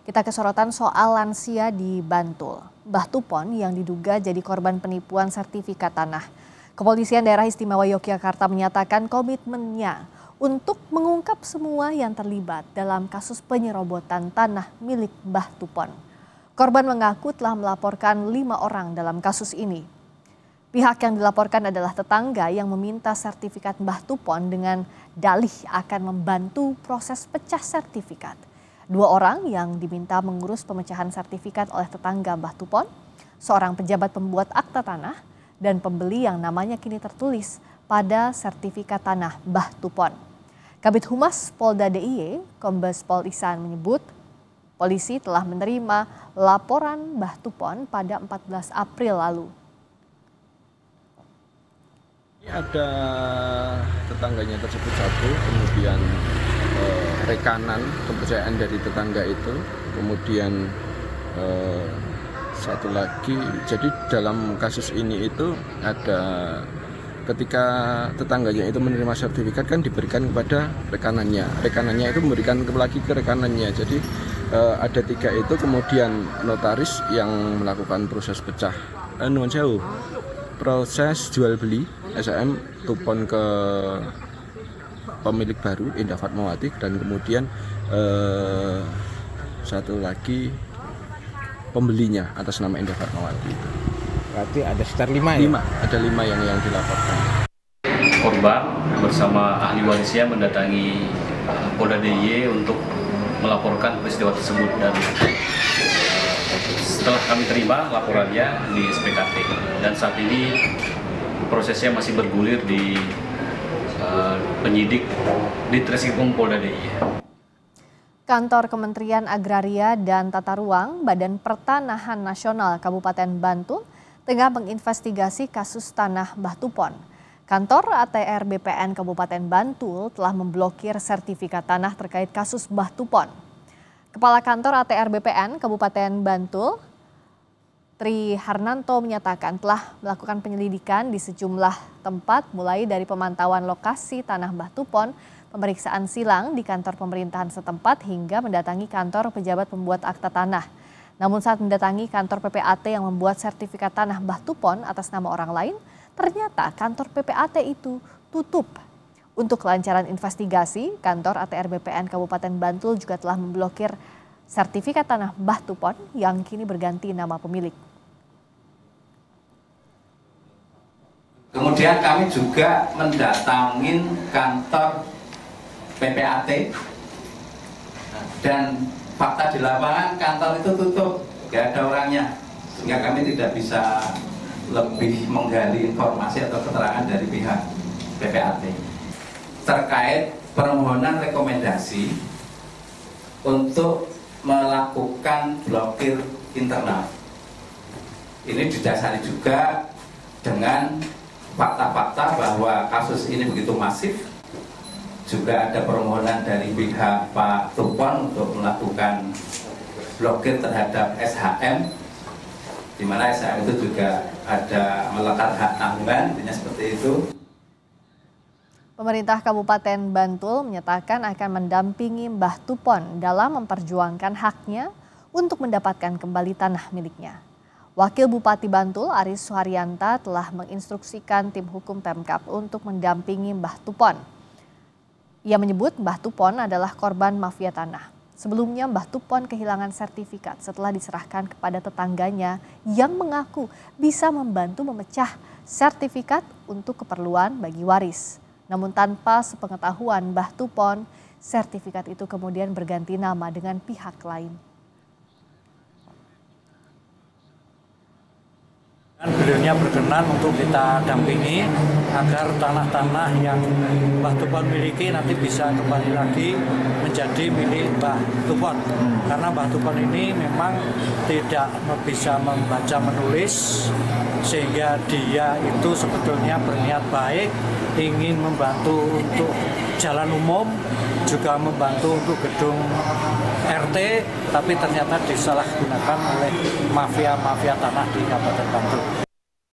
Kita ke sorotan soal lansia di Bantul. Mbah Tupon yang diduga jadi korban penipuan sertifikat tanah. Kepolisian Daerah Istimewa Yogyakarta menyatakan komitmennya untuk mengungkap semua yang terlibat dalam kasus penyerobotan tanah milik Mbah Tupon. Korban mengaku telah melaporkan 5 orang dalam kasus ini. Pihak yang dilaporkan adalah tetangga yang meminta sertifikat Mbah Tupon dengan dalih akan membantu proses pecah sertifikat. 2 orang yang diminta mengurus pemecahan sertifikat oleh tetangga Mbah Tupon, seorang pejabat pembuat akta tanah, dan pembeli yang namanya kini tertulis pada sertifikat tanah Mbah Tupon. Kabid Humas Polda DIY, Kombes Pol Ihsan menyebut, polisi telah menerima laporan Mbah Tupon pada 14 April lalu. Ada tetangganya tersebut satu, kemudian rekanan kepercayaan dari tetangga itu, kemudian satu lagi. Jadi dalam kasus ini itu ada ketika tetangganya itu menerima sertifikat kan diberikan kepada rekanannya itu memberikan lagi ke rekanannya. Jadi ada 3 itu, kemudian notaris yang melakukan proses pecah proses jual beli SHM Tupon ke pemilik baru Indah Fatmawati, dan kemudian satu lagi pembelinya atas nama Indah Fatmawati. Berarti ada sekitar 5 ya? 5, ada 5 yang dilaporkan. Korban bersama ahli warisnya mendatangi Polda DIY untuk melaporkan peristiwa tersebut, dan setelah kami terima laporannya di SPKT, dan saat ini prosesnya masih bergulir di penyidik di Treskrimum Polda DIY. Kantor Kementerian Agraria dan Tata Ruang Badan Pertanahan Nasional Kabupaten Bantul tengah menginvestigasi kasus tanah Mbah Tupon. Kantor ATR BPN Kabupaten Bantul telah memblokir sertifikat tanah terkait kasus Mbah Tupon. Kepala Kantor ATR BPN Kabupaten Bantul, Tri Harnanto, menyatakan telah melakukan penyelidikan di sejumlah tempat, mulai dari pemantauan lokasi tanah Mbah Tupon, pemeriksaan silang di kantor pemerintahan setempat, hingga mendatangi kantor pejabat pembuat akta tanah. Namun saat mendatangi kantor PPAT yang membuat sertifikat tanah Mbah Tupon atas nama orang lain, ternyata kantor PPAT itu tutup. Untuk kelancaran investigasi, kantor ATR BPN Kabupaten Bantul juga telah memblokir sertifikat tanah Mbah Tupon yang kini berganti nama pemilik. Kemudian kami juga mendatangin kantor PPAT, dan fakta di lapangan kantor itu tutup, nggak ada orangnya, sehingga kami tidak bisa lebih menggali informasi atau keterangan dari pihak PPAT terkait permohonan rekomendasi untuk melakukan blokir internal. Ini didasari juga dengan fakta-fakta bahwa kasus ini begitu masif. Juga ada permohonan dari pihak Pak Tupon untuk melakukan blokir terhadap SHM, di mana SHM itu juga ada melekat hak tanggungan, intinya seperti itu. Pemerintah Kabupaten Bantul menyatakan akan mendampingi Mbah Tupon dalam memperjuangkan haknya untuk mendapatkan kembali tanah miliknya. Wakil Bupati Bantul Aris Suharyanta telah menginstruksikan tim hukum Pemkab untuk mendampingi Mbah Tupon. Ia menyebut Mbah Tupon adalah korban mafia tanah. Sebelumnya Mbah Tupon kehilangan sertifikat setelah diserahkan kepada tetangganya yang mengaku bisa membantu memecah sertifikat untuk keperluan bagi waris. Namun tanpa sepengetahuan Mbah Tupon, sertifikat itu kemudian berganti nama dengan pihak lain. Beliaunya berkenan untuk kita dampingi agar tanah-tanah yang Mbah Tupon miliki nanti bisa kembali lagi menjadi milik Mbah Tupon. Karena Mbah Tupon ini memang tidak bisa membaca menulis, sehingga dia itu sebetulnya berniat baik, ingin membantu untuk jalan umum, juga membantu untuk gedung RT, tapi ternyata disalahgunakan oleh mafia-mafia tanah di Kabupaten Bantul.